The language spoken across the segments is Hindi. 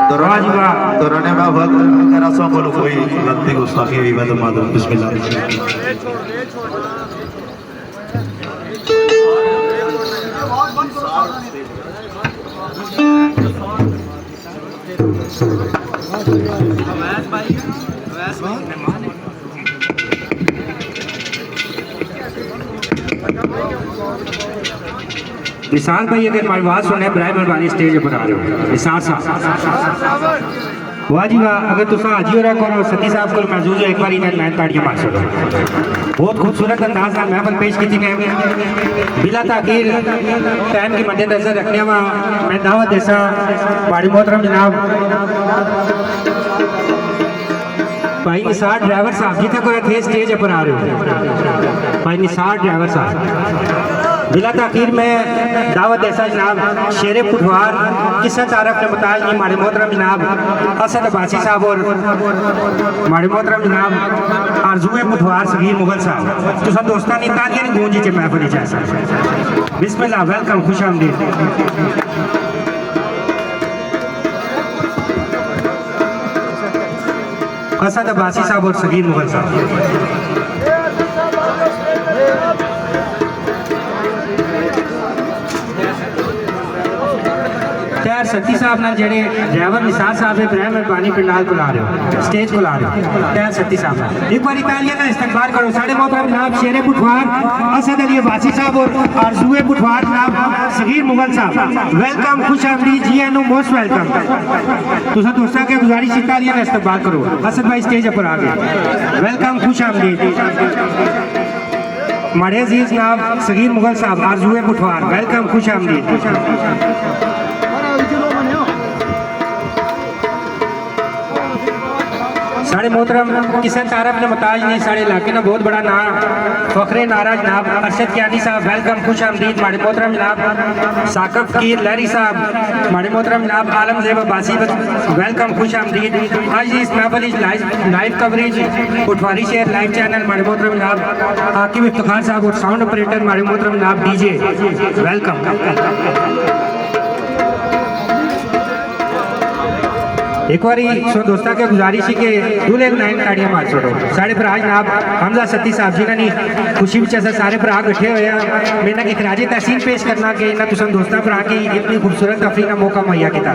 दौरान में वक्त मेरा सौ बोलो कोई गलती गुस्ताखी हुई तो मालूम बिस्मिल्लाह। निसार भाई अगर हमारी बात सुने बराए मेहरबानी स्टेज पर आ रहे हो निसार साहब वाह जी वाह। अगर तुसा हाजी हो रहा करो सती साहब को महसूस हो एक बार मैं ताड़ियां मार सकता बहुत खूबसूरत अंदाज में महफल पेश की थी बिला ताकीर टाइम की मद्देनजर रखने में मैं दावत ऐसा बड़ी मोहतरम जनाब भाई निसार ड्राइवर साहब जितने को थे स्टेज पर आ रहे हो भाई निसार ड्राइवर साहब बिला ताकीर में दावत ऐसा जनाब शेर पुठवार किस्सा तारफ ने बताया कि हमारे मोहतरम जनाब असद अब्बासी साहब और हमारे मोहतरम जनाब आरजुए पुठवार सगीर मुगल साहब तो सब दोस्तान ने तालियां नहीं गूंजी चे महफिल जैसा बिस्मिल्लाह वेलकम खुश आमदीद। असद अब्बासी साहब और सगीर मुगल साहब तैयार सती साहब ने जेडे ड्राइवर निसार साहब इब्राहिम मेहरबानी पिंडाल को ला रहे हो स्टेज को ला रहे हो तैयार सती साहब एक बार तालियां का इस्तकबाल करो साढ़े मोहतरम जनाब शेर पुठवार असद अली अब्बासी साहब और आरजुए पुठवार जनाब सगीर मुगल साहब वेलकम खुश आमदीद जी एनो मोस्ट वेलकम। तुसा दोस्तों के गुजारिश है तालियां का इस्तकबाल करो असद भाई स्टेज पर आ गए वेलकम खुश आमदीद। हमारे अजीज जनाब सगीर मुगल साहब आरजुए पुठवार वेलकम खुश आमदीद। साढ़े मोहतरम किसन तारफ ने बताज नहीं साढ़े इलाके में बहुत बड़ा नाम फखरे नारा जनाब अरशद कियानी साहब वेलकम खुश आमदीद। हमारे मोहतरम जनाब साकब कीर लहरी साहब हमारे मोहतरम जनाब आलम ज़ेब अब्बासी वेलकम खुश आमदीद। आज इस महफिल लाइव कवरेज पुठवारी शहर लाइव चैनल हमारे मोहतरम जनाब आकिब इफ्तिखार साहब और साउंड ऑपरेटर हमारे मोहतरम जनाब डीजे वेलकम। एक बार सो दोस्तों के गुजारिश है कि दूल्हे नाइन ताड़ियां मार छोड़ो साढ़े भरा जनाब हमजा सती साहब जी ने खुशी में ऐसा सारे भरा बैठे हुए हैं मैंने एक राजे तहसीन पेश करना कि इन्हें तुम दोस्तों भरा की इतनी खूबसूरत तफरी का मौका मुहैया किया।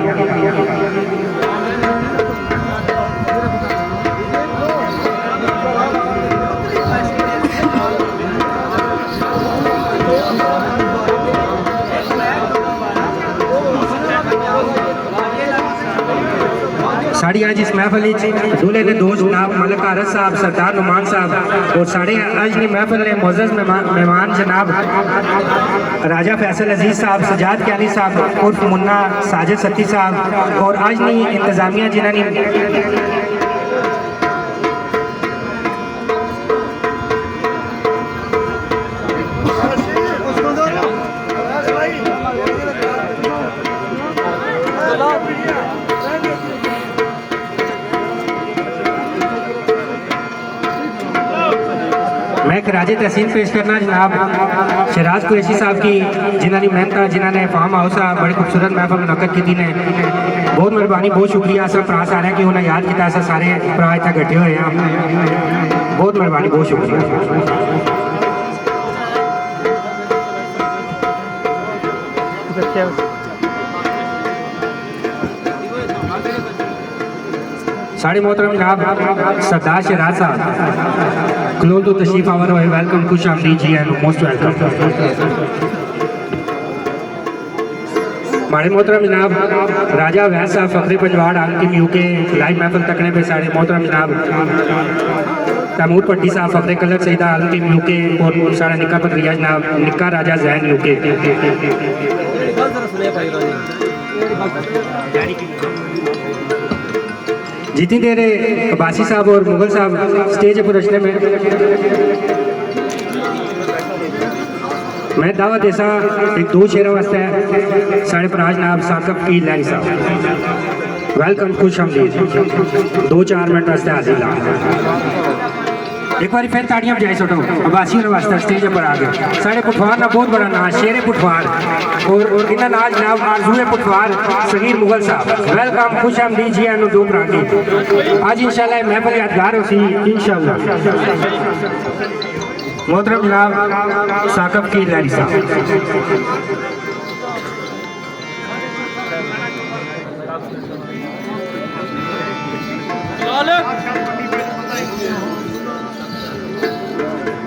साड़ी आज इस महफिल दूल्हे के दोस्त जनाब मलिक आरस साहब सरदार नुमान साहब और साढ़े आज की महफिल के मोअज़्ज़ज़ मेहमान जनाब राजा फैसल अजीज साहब सजाद कियानी साहब उर्फ मुन्ना साजिद सती साहब और आज की इंतजामिया जिन्होंने मैं एक राजे तहसीन पेश करना जनाब शराज कुरैशी साहब की जिन्होंने मेहनत जिन्होंने फार्म हाउस बड़ी खूबसूरत महफिल मुनक़द की ने बहुत मेहरबानी बहुत शुक्रिया सब भरा सारे कि उन्हें याद किया सारे भरा इतना इकट्ठे हुए हैं बहुत मेहरबानी बहुत शुक्रिया। साढ़े मोहतरम जनाब सरदार शराज साहब क्लोज टू तशरीफ आवर हुए वेलकम खुश आमदीद जी एंड मोस्ट वेलकम। हमारे मोहतरम जनाब राजा वैद साहब फखरे पंजवाड़ अंकिम यूके लाइव महफिल तकने पे साढ़े मोहतरम जनाब तैमूर पट्टी साहब फखरे कलर सईदा अंकिम यूके और साढ़ा निक्का पत्रिया जनाब निक्का राजा जैन यूके। जितनी देर अब्बासी साहब और मुगल साहब स्टेज पर रचने में मैं दावत ऐसा एक दो शेरों वास्ते साढ़े भरा जनाब साकब की लहरी साहब वेलकम खुश आमदीद 2-4 मिनट वास्ते हाजिर ला एक बार फिर ताड़ियां बजाई छोटो अब्बासी और वास्ता स्टेज पर आ गए साढ़े पुठवार ना बहुत बड़ा नाच शेरे पुठवार और इन्ना नाच जनाब आरज़ूए पुठवार सगीर मुगल साहब वेलकम खुश आमदीद जी आनु दो प्रांगी आज इंशाल्लाह महफिल यादगार होसी इंशाल्लाह मोहतरम जनाब साकब की लारी साहब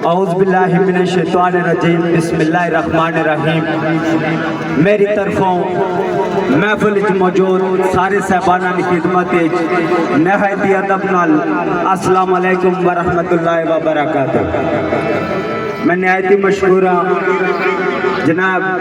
औज़ुबिल्लाहिमिनश्शैतानिर्रजीम बिस्मिल्लाहिर्रहमानिर्रहीम। मेरी तरफों महफिल च मौजूद सारे साहबाना की खिदमत नहायत अदब नाल अस्सलाम वालेकुम व रहमतुल्लाहि व बरकातहू। मैं नहायत मशकूर हाँ जनाब